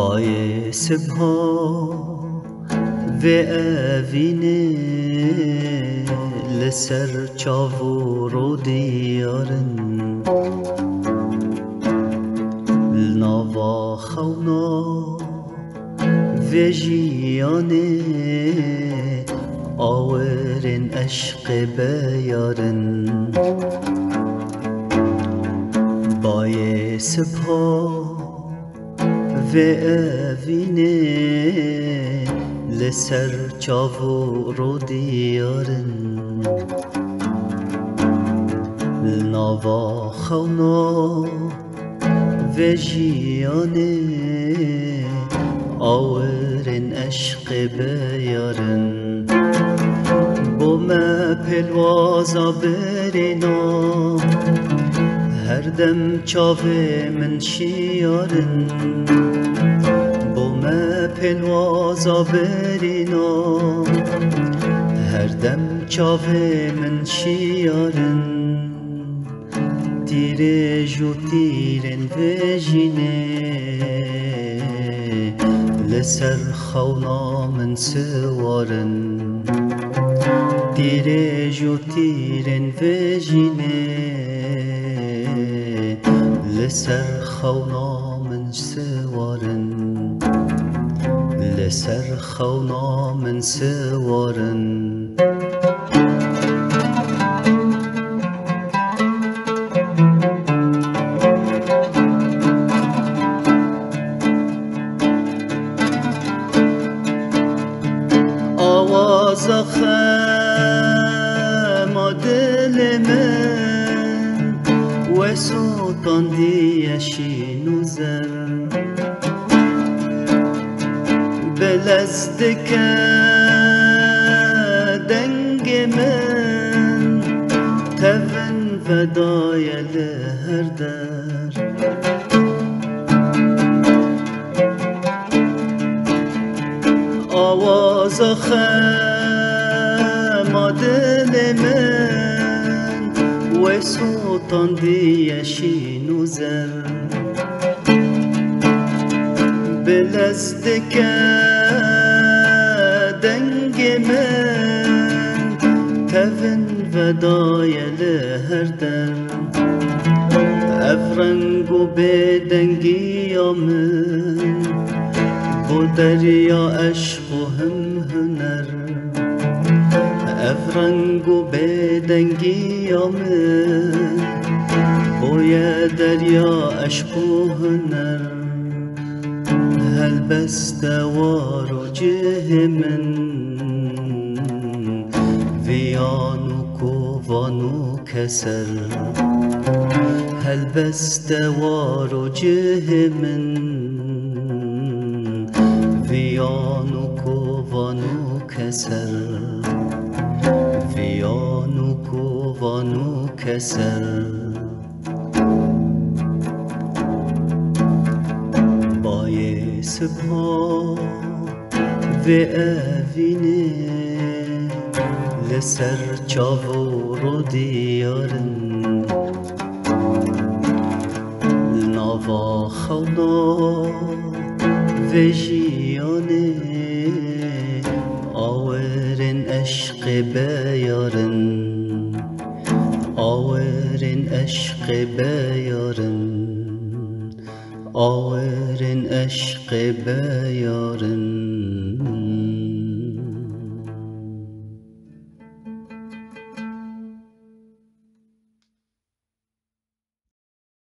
بای سبها و اوینه لسر چاو رو دیارن نوا خونا و جیانه آورن عشق بیارن بای سبها و اوینه لسر چاو رو دیارن نوا خونا و جیانه آورن عشق بیارن بوم پلوازا برینا هر دم چاوه من شیارن بوم پلوازا برینا هر دم چاوه من شیارن تیره جو تیرن و جینه لسر خونا من سوارن تیره جو تیرن و جینه لسر خونا من سوارن لسر خونا من سوارن آواز خما دل من و سلطان دیشین و زر بلزدک دنگ من تون ودای لهر در آواز خما دل من و سلطان دیشین و زر بلزدک دنگ من تون ودای لهر در افرنگ و بدنگی من بو دریا عشق و هم هنر افرنگ و بدنگی من بوی دریا عشق و هنر هل بست وار و جه من ویان و کووان و کسر هل بست وار و جه من ویان و کووان و کسر ویان و کووان و کسر بای سبها و اوینه لسر چاو رو دیارن نوا خونا و جیانه آورن عشق بیارن آورن عشق بیارن آورن عشق بیارن